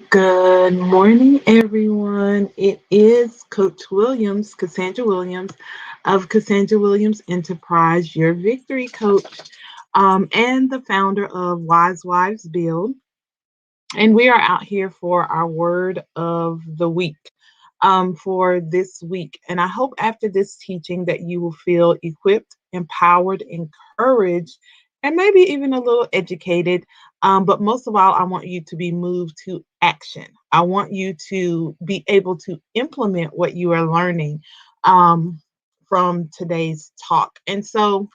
Good morning, everyone. It is Coach Williams, Cassandra Williams of Cassandra Williams Enterprise, your victory coach, and the founder of Wise Wives Build. And we are out here for our word of the week for this week. And I hope after this teaching that you will feel equipped, empowered, encouraged, and maybe even a little educated. But most of all, I want you to be moved to action. I want you to be able to implement what you are learning from today's talk. And so,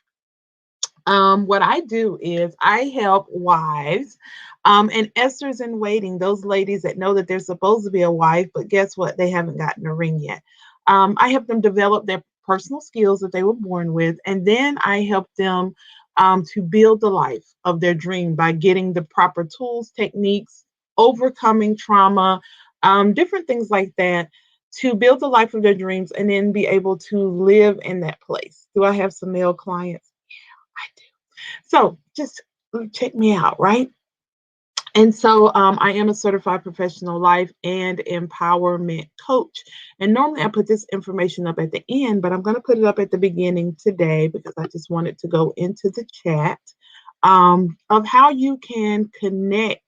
what I do is I help wives and Esther's in waiting, those ladies that know that they're supposed to be a wife, but guess what? They haven't gotten a ring yet. I help them develop their personal skills that they were born with, and then I help them to build the life of their dream by getting the proper tools, techniques, overcoming trauma, different things like that to build the life of their dreams and then be able to live in that place. Do I have some male clients? I do. So just check me out, right? And so I am a certified professional life and empowerment coach. And normally I put this information up at the end, but I'm going to put it up at the beginning today because I just wanted to go into the chat of how you can connect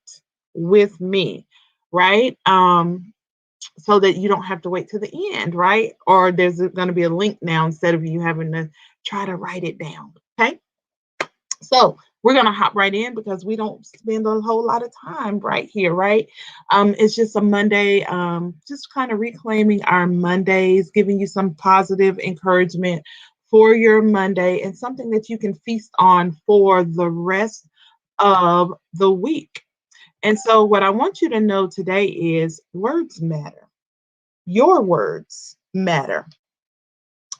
with me, right? So that you don't have to wait to the end, right? Or there's going to be a link now instead of you having to try to write it down. Okay. So we're going to hop right in because we don't spend a whole lot of time right here, right? It's just a Monday, just kind of reclaiming our Mondays, giving you some positive encouragement for your Monday and something that you can feast on for the rest of the week. And so, what I want you to know today is words matter. Your words matter.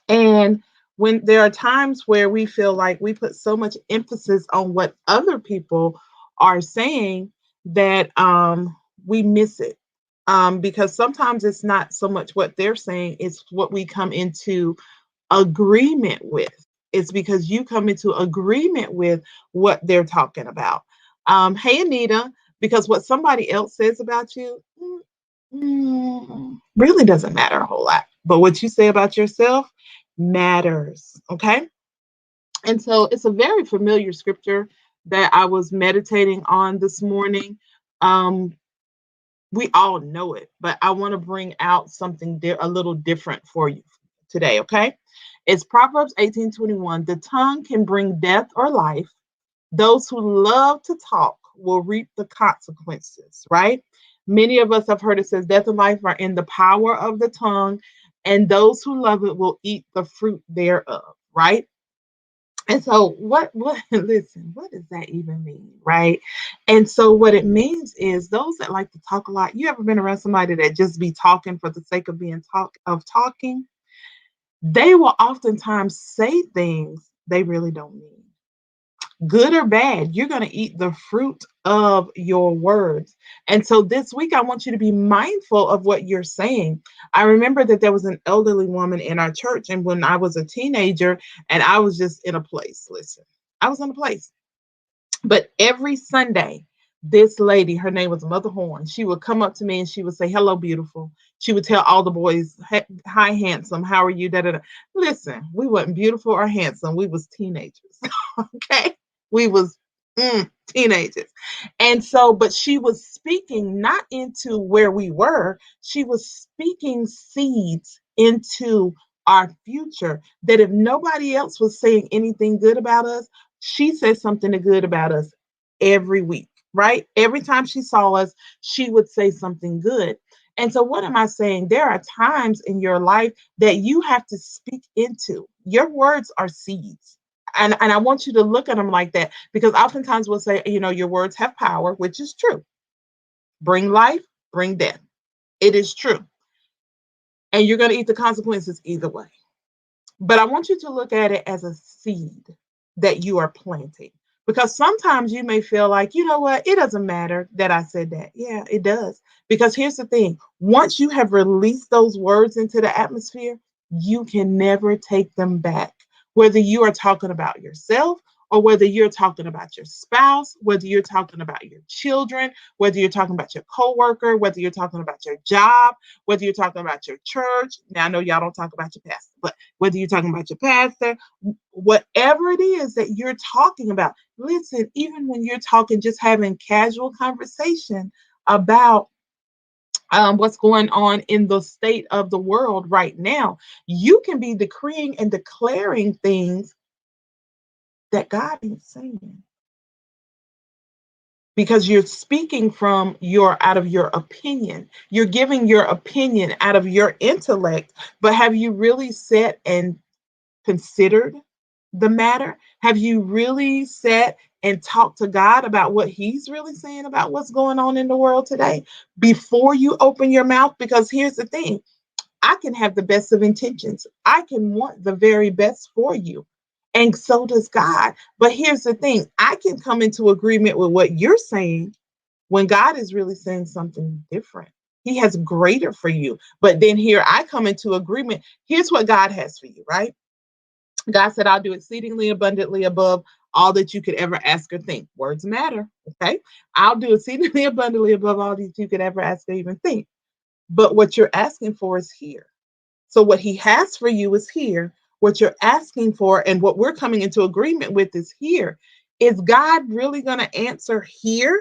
And when there are times where we feel like we put so much emphasis on what other people are saying that we miss it. Because sometimes it's not so much what they're saying, it's what we come into agreement with. It's because you come into agreement with what they're talking about. Hey, Anita, because what somebody else says about you really doesn't matter a whole lot. But what you say about yourself matters. Okay. And so it's a very familiar scripture that I was meditating on this morning. Um, we all know it, but I want to bring out something a little different for you today. Okay. It's Proverbs 18:21. The tongue can bring death or life. Those who love to talk will reap the consequences, right? Many of us have heard it says death and life are in the power of the tongue, and those who love it will eat the fruit thereof, right? And so what listen, what does that even mean, right? And so what it means is those that like to talk a lot, you ever been around somebody that just be talking for the sake of being talking? They will oftentimes say things they really don't mean. Good or bad, you're going to eat the fruit of your words. And so this week, I want you to be mindful of what you're saying. I remember that there was an elderly woman in our church, and when I was a teenager, and I was just in a place, listen, I was in a place. But every Sunday, this lady, her name was Mother Horn, she would come up to me and she would say, "Hello, beautiful." She would tell all the boys, "Hi, handsome. How are you?" Da, da, da. Listen, we wasn't beautiful or handsome. We was teenagers. Okay. We was teenagers. And so, but she was speaking not into where we were, she was speaking seeds into our future that if nobody else was saying anything good about us, she said something good about us every week, right? Every time she saw us, she would say something good. And so, what am I saying? There are times in your life that you have to speak into. Your words are seeds. And I want you to look at them like that because oftentimes we'll say, your words have power, which is true. Bring life, bring death. It is true. And you're going to eat the consequences either way. But I want you to look at it as a seed that you are planting. Because sometimes you may feel like, you know what, it doesn't matter that I said that. Yeah, it does. Because here's the thing, once you have released those words into the atmosphere, you can never take them back. Whether you are talking about yourself or whether you're talking about your spouse, whether you're talking about your children, whether you're talking about your coworker, whether you're talking about your job, whether you're talking about your church. Now, I know y'all don't talk about your pastor, but whether you're talking about your pastor, whatever it is that you're talking about, listen, even when you're talking, just having casual conversation about what's going on in the state of the world right now, you can be decreeing and declaring things that God ain't saying, because you're speaking from your out of your opinion. You're giving your opinion out of your intellect, but have you really sat and considered the matter? Have you really sat and talked to God about what He's really saying about what's going on in the world today before you open your mouth? Because here's the thing, I can have the best of intentions. I can want the very best for you. And so does God. But here's the thing, I can come into agreement with what you're saying when God is really saying something different. He has greater for you. But then here I come into agreement. Here's what God has for you, right? God said, I'll do exceedingly abundantly above all that you could ever ask or think. Words matter. Okay. I'll do exceedingly abundantly above all that you could ever ask or even think. But what you're asking for is here. So what He has for you is here. What you're asking for and what we're coming into agreement with is here. Is God really going to answer here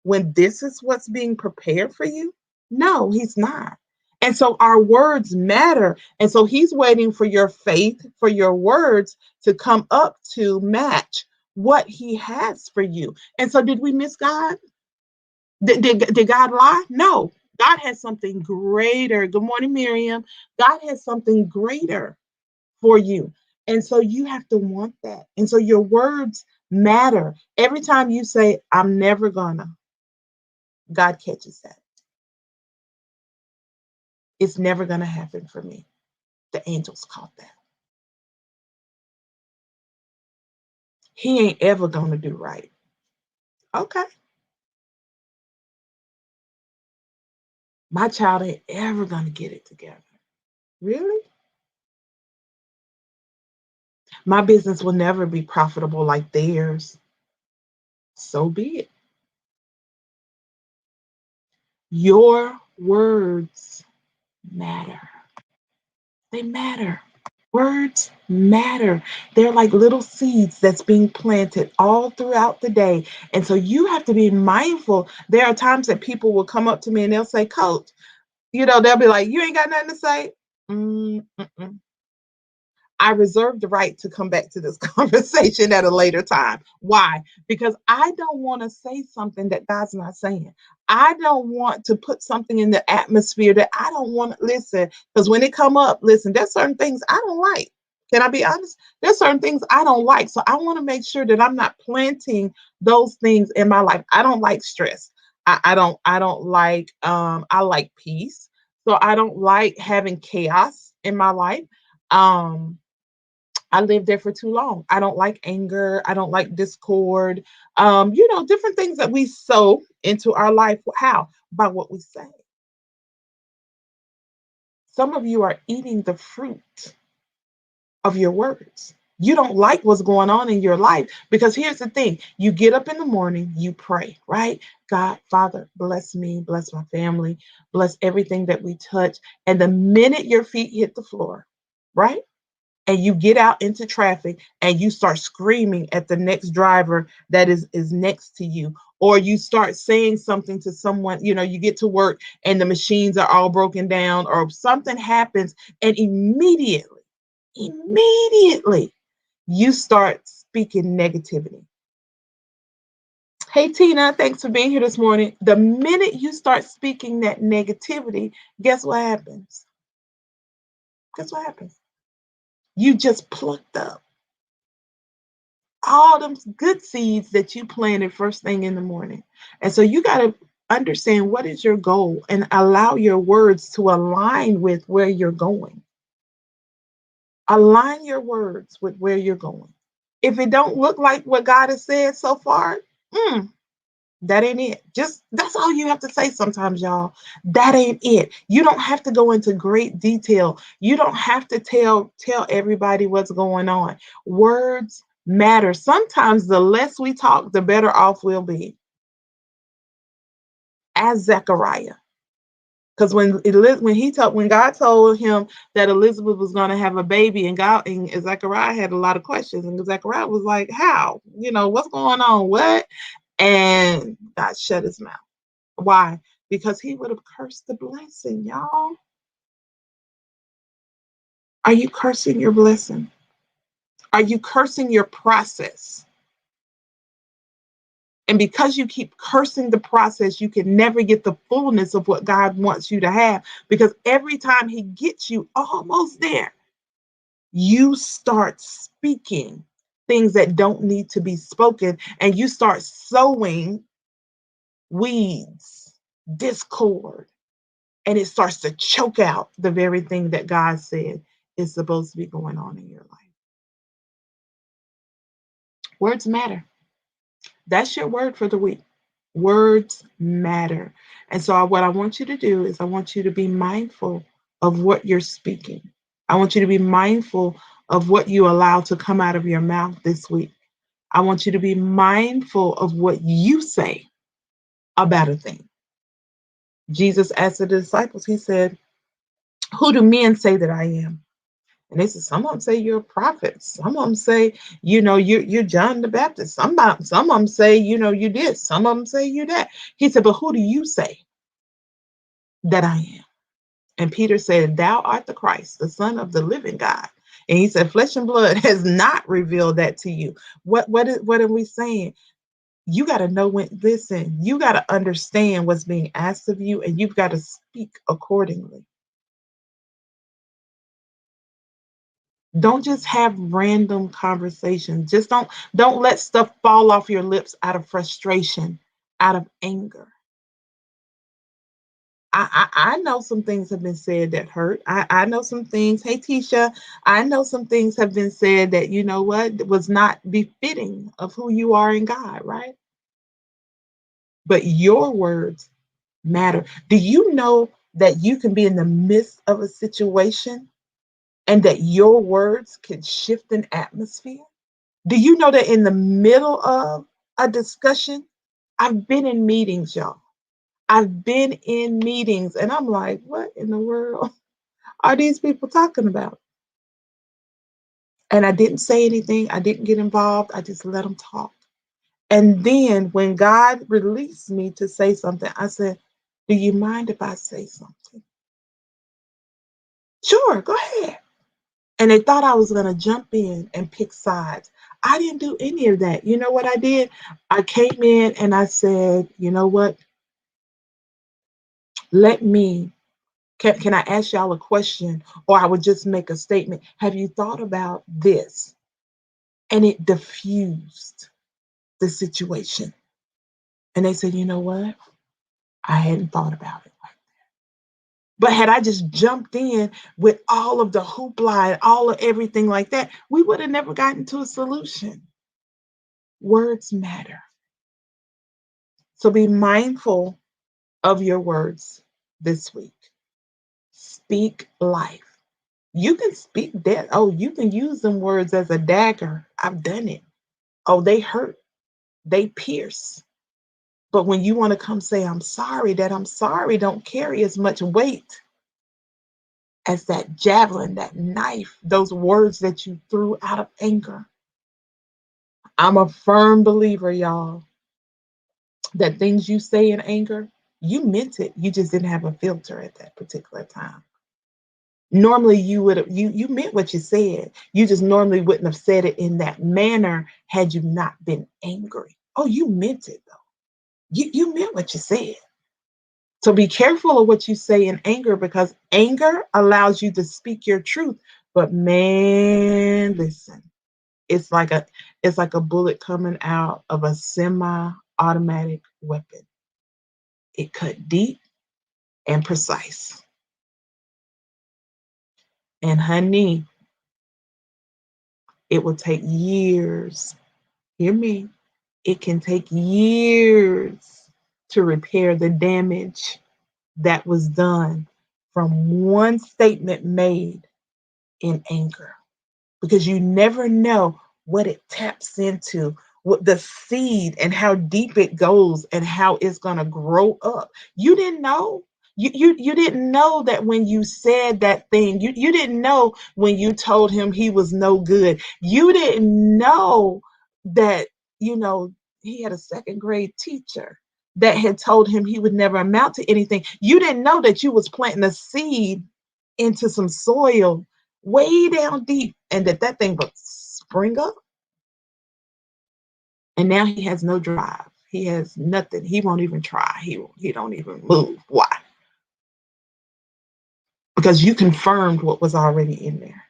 when this is what's being prepared for you? No, He's not. And so our words matter. And so He's waiting for your faith, for your words to come up to match what He has for you. And so did we miss God? Did God lie? No. God has something greater. Good morning, Miriam. God has something greater for you. And so you have to want that. And so your words matter. Every time you say, I'm never gonna, God catches that. It's never gonna happen for me. The angels caught that. He ain't ever gonna do right. Okay. My child ain't ever gonna get it together. Really? My business will never be profitable like theirs. So be it. Your words matter. They matter. Words matter. They're like little seeds that's being planted all throughout the day. And so you have to be mindful. There are times that people will come up to me and they'll say, Coach, they'll be like, you ain't got nothing to say. Mm-mm. I reserve the right to come back to this conversation at a later time. Why? Because I don't want to say something that God's not saying. I don't want to put something in the atmosphere that I don't want to listen. Because when it come up, listen, there's certain things I don't like. Can I be honest? There's certain things I don't like. So I want to make sure that I'm not planting those things in my life. I don't like stress. I don't like I like peace. So I don't like having chaos in my life. Um I lived there for too long. I don't like anger. I don't like discord. Different things that we sow into our life. How? By what we say. Some of you are eating the fruit of your words. You don't like what's going on in your life because here's the thing. You get up in the morning, you pray, right? God, Father, bless me, bless my family, bless everything that we touch. And the minute your feet hit the floor, right? And you get out into traffic and you start screaming at the next driver that is next to you, or you start saying something to someone, you get to work and the machines are all broken down or something happens, and immediately you start speaking negativity. Hey Tina, thanks for being here this morning. The minute you start speaking that negativity, guess what happens? Guess what happens? You just plucked up all them good seeds that you planted first thing in the morning. And so you got to understand what is your goal and allow your words to align with where you're going. Align your words with where you're going. If it don't look like what God has said so far, that ain't it. Just that's all you have to say sometimes, y'all. That ain't it. You don't have to go into great detail. You don't have to tell everybody what's going on. Words matter. Sometimes the less we talk, the better off we'll be. As Zechariah. Because when God told him that Elizabeth was going to have a baby, and Zechariah had a lot of questions, and Zechariah was like, "How? What's going on? What?" And God shut his mouth. Why? Because he would have cursed the blessing, y'all. Are you cursing your blessing? Are you cursing your process? And because you keep cursing the process, you can never get the fullness of what God wants you to have. Because every time he gets you almost there, you start speaking things that don't need to be spoken, and you start sowing weeds, discord, and it starts to choke out the very thing that God said is supposed to be going on in your life. Words matter. That's your word for the week. Words matter. And so, what I want you to do is, I want you to be mindful of what you're speaking. I want you to be mindful of what you allow to come out of your mouth this week. I want you to be mindful of what you say about a thing. Jesus asked the disciples, he said, "Who do men say that I am?" And they said, "Some of them say you're a prophet. Some of them say, you're John the Baptist. Some of them say, you this. Some of them say you that." He said, "But who do you say that I am?" And Peter said, "Thou art the Christ, the Son of the living God." And he said, "Flesh and blood has not revealed that to you." What are we saying? You got to know listen, you got to understand what's being asked of you, and you've got to speak accordingly. Don't just have random conversations. Just don't let stuff fall off your lips out of frustration, out of anger. I know some things have been said that hurt. I know some things. Hey, Tisha, I know some things have been said that, was not befitting of who you are in God, right? But your words matter. Do you know that you can be in the midst of a situation and that your words can shift an atmosphere? Do you know that in the middle of a discussion, I've been in meetings, y'all. I've been in meetings and I'm like, what in the world are these people talking about? And I didn't say anything. I didn't get involved. I just let them talk. And then when God released me to say something, I said, "Do you mind if I say something?" "Sure, go ahead." And they thought I was going to jump in and pick sides. I didn't do any of that. You know what I did? I came in and I said, "You know what? Let me, can I ask y'all a question?" Or I would just make a statement. "Have you thought about this?" And it diffused the situation. And they said, "You know what? I hadn't thought about it." But had I just jumped in with all of the hoopla and all of everything like that, we would have never gotten to a solution. Words matter. So be mindful of your words this week. Speak life. You can speak death. Oh, you can use them words as a dagger. I've done it. Oh, they hurt. They pierce. But when you want to come say, "I'm sorry," that "I'm sorry" don't carry as much weight as that javelin, that knife, those words that you threw out of anger. I'm a firm believer, y'all, that things you say in anger, you meant it. You just didn't have a filter at that particular time. Normally you would have you meant what you said. You just normally wouldn't have said it in that manner had you not been angry. Oh, you meant it though. You meant what you said. So be careful of what you say in anger, because anger allows you to speak your truth. But man, listen, it's like a bullet coming out of a semi-automatic weapon. It cut deep and precise. And honey, it will take years. Hear me. It can take years to repair the damage that was done from one statement made in anger, because you never know what it taps into, what the seed and how deep it goes and how it's going to grow up. You didn't know. You didn't know that when you said that thing. You didn't know when you told him he was no good. You didn't know that, he had a second grade teacher that had told him he would never amount to anything. You didn't know that you was planting a seed into some soil way down deep and that thing would spring up. And now he has no drive. He has nothing. He won't even try. He don't even move. Why? Because you confirmed what was already in there.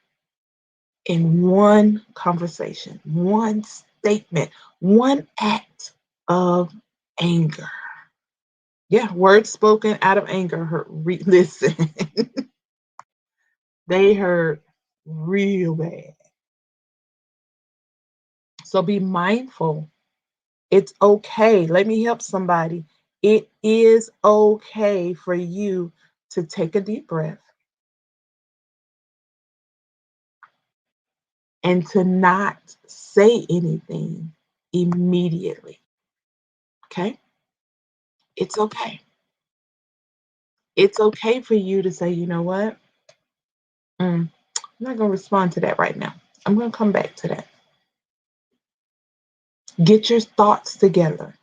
In one conversation, one statement, one act of anger. Yeah, words spoken out of anger hurt. Listen, they hurt real bad. So be mindful. It's okay. Let me help somebody. It is okay for you to take a deep breath and to not say anything immediately. Okay? It's okay. It's okay for you to say, you know what? I'm not going to respond to that right now. I'm going to come back to that. Get your thoughts together.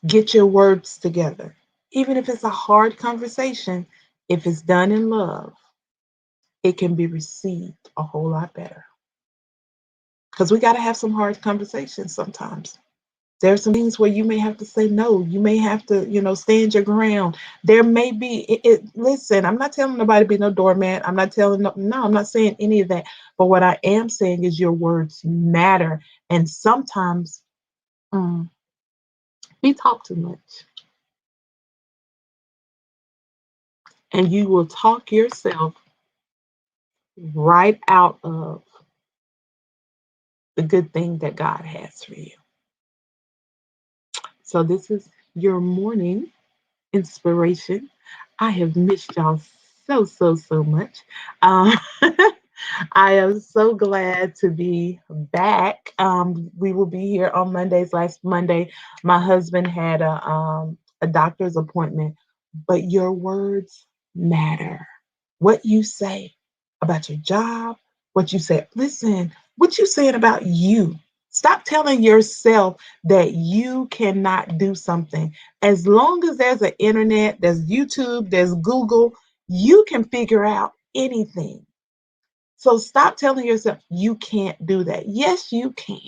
Get your words together. Even if it's a hard conversation, if it's done in love, it can be received a whole lot better. Because we got to have some hard conversations sometimes. There are some things where you may have to say no. You may have to, stand your ground. There may be, listen, I'm not telling nobody to be no doormat. I'm not telling, no, I'm not saying any of that. But what I am saying is your words matter. And sometimes we talk too much. And you will talk yourself right out of the good thing that God has for you. So this is your morning inspiration. I have missed y'all so much. Um, I am so glad to be back. We will be here on Mondays. Last Monday, my husband had a doctor's appointment, but your words matter. What you say about your job, what you say, listen, what you saying about you. Stop telling yourself that you cannot do something. As long as there's an internet, there's YouTube, there's Google, you can figure out anything. So stop telling yourself you can't do that. Yes, you can.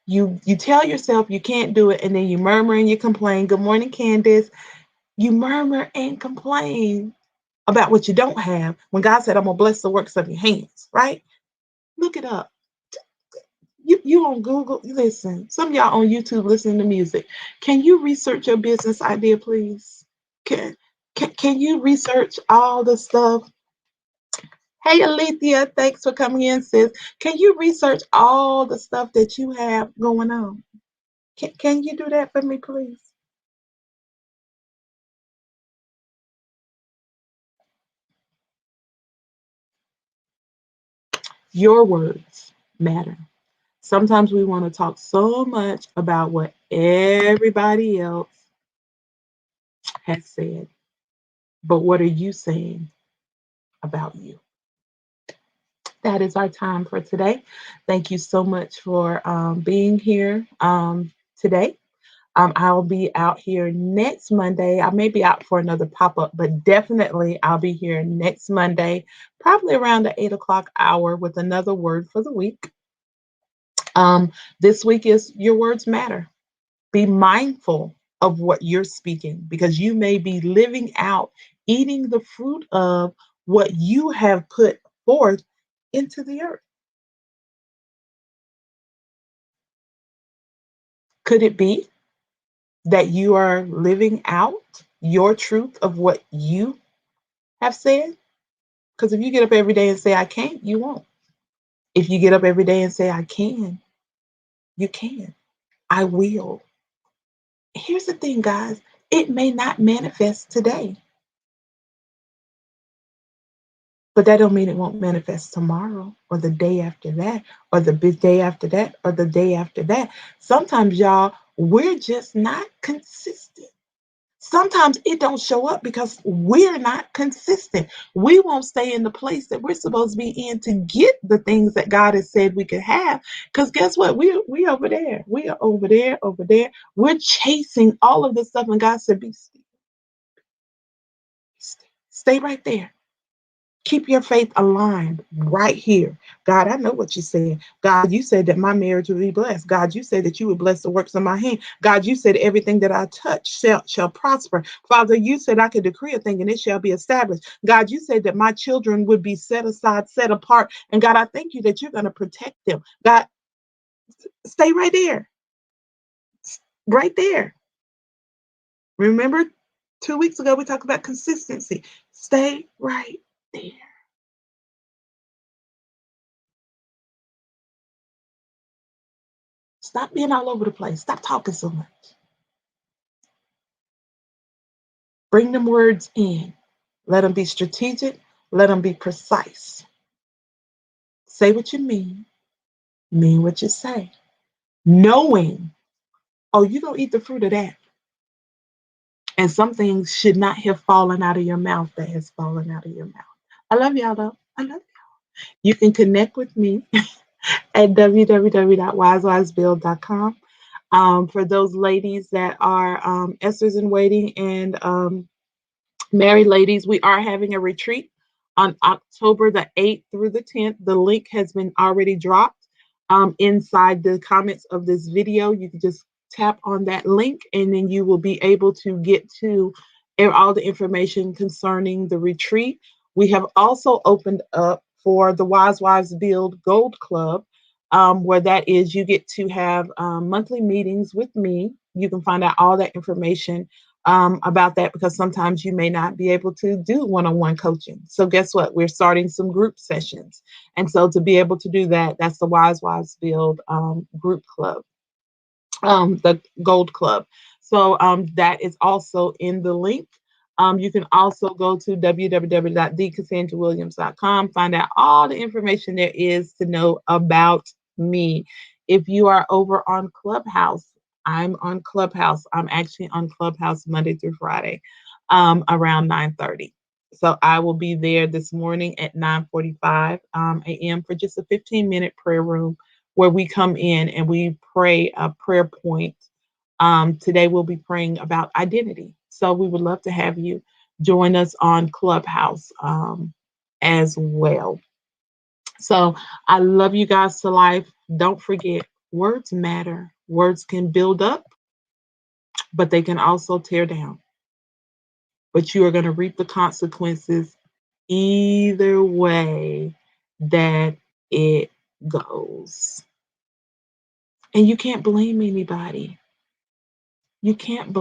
You tell yourself you can't do it, and then you murmur and you complain. Good morning, Candace. You murmur and complain about what you don't have when God said, I'm gonna bless the works of your hands, right? Look it up. You on Google, listen, some of y'all on YouTube listening to music. Can you research your business idea, please? Can you research all the stuff? Hey Alethea, thanks for coming in, sis. Can you research all the stuff that you have going on? Can you do that for me, please? Your words matter. Sometimes we want to talk so much about what everybody else has said, but what are you saying about you? That is our time for today. Thank you so much for being here today. I'll be out here next Monday. I may be out for another pop up, but definitely I'll be here next Monday, probably around the 8 o'clock hour with another word for the week. This week is Your Words Matter. Be mindful of what you're speaking because you may be living out, eating the fruit of what you have put forth into the earth. Could it be that you are living out your truth of what you have said? Because if you get up every day and say, I can't, you won't. If you get up every day and say, I can, you can. I will. Here's the thing, guys, it may not manifest today. But that don't mean it won't manifest tomorrow or the day after that or the big day after that or the day after that. Sometimes, y'all, we're just not consistent. Sometimes it don't show up because we're not consistent. We won't stay in the place that we're supposed to be in to get the things that God has said we could have. Because guess what? We over there. We are over there, over there. We're chasing all of this stuff, and God said, "Be still. Stay right there. Keep your faith aligned right here. God, I know what you're saying. God, you said that my marriage would be blessed. God, you said that you would bless the works of my hand. God, you said everything that I touch shall prosper. Father, you said I could decree a thing and it shall be established. God, you said that my children would be set aside, set apart. And God, I thank you that you're going to protect them. God, stay right there, right there. Remember 2 weeks ago, we talked about consistency. Stay right there. Stop being all over the place. Stop talking so much. Bring them words in. Let them be strategic. Let them be precise. Say what you mean what you say. Knowing, oh, you don't eat the fruit of that. And some things should not have fallen out of your mouth that has fallen out of your mouth. I love y'all though. I love you. You can connect with me at www.wisewisebuild.com. For those ladies that are Esther's in waiting and married ladies, we are having a retreat on October the 8th through the 10th. The link has been already dropped inside the comments of this video. You can just tap on that link and then you will be able to get to all the information concerning the retreat. We have also opened up for the Wise Wives Build Gold Club, where that is you get to have monthly meetings with me. You can find out all that information about that because sometimes you may not be able to do one-on-one coaching. So guess what? We're starting some group sessions. And so to be able to do that, that's the Wise Wives Build group club, the Gold Club. So that is also in the link. You can also go to www.thecassandrawilliams.com, find out all the information there is to know about me. If you are over on Clubhouse, I'm on Clubhouse. I'm actually on Clubhouse Monday through Friday around 9:30. So I will be there this morning at 9:45 a.m. for just a 15-minute prayer room where we come in and we pray a prayer point. Today we'll be praying about identity. So we would love to have you join us on Clubhouse as well. So I love you guys to life. Don't forget, words matter. Words can build up, but they can also tear down. But you are going to reap the consequences either way that it goes. And you can't blame anybody. You can't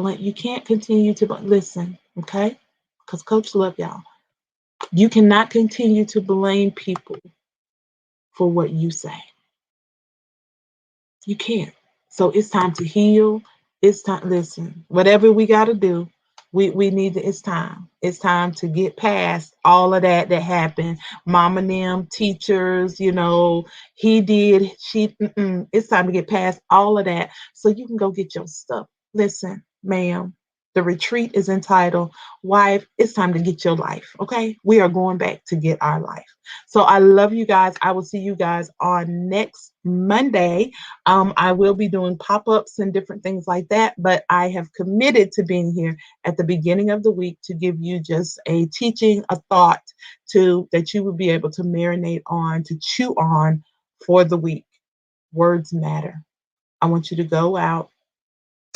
continue to listen, okay? Because Coach love y'all. You cannot continue to blame people for what you say. You can't. So it's time to heal. It's time, listen, whatever we gotta do, we need to, it's time. It's time to get past all of that happened. Mom and them, teachers, he did, it's time to get past all of that so you can go get your stuff. Listen, ma'am, the retreat is entitled Wife, it's time to get your life. Okay. We are going back to get our life. So I love you guys. I will see you guys on next Monday. I will be doing pop-ups and different things like that, but I have committed to being here at the beginning of the week to give you just a teaching, a thought that you would be able to marinate on, to chew on for the week. Words matter. I want you to go out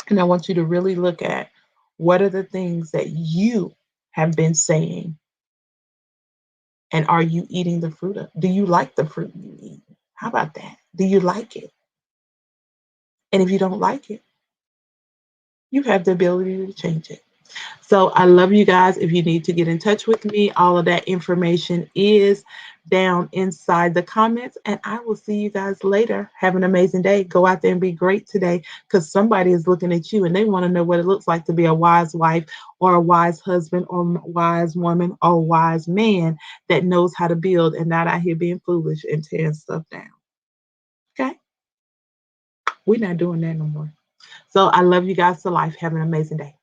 and I want you to really look at what are the things that you have been saying, and are you eating the fruit of? Do you like the fruit you eat? How about that? Do you like it? And if you don't like it, you have the ability to change it. So I love you guys. If you need to get in touch with me, all of that information is down inside the comments. And I will see you guys later. Have an amazing day. Go out there and be great today because somebody is looking at you and they want to know what it looks like to be a wise wife or a wise husband or wise woman or wise man that knows how to build and not out here being foolish and tearing stuff down. Okay? We're not doing that no more. So I love you guys to life. Have an amazing day.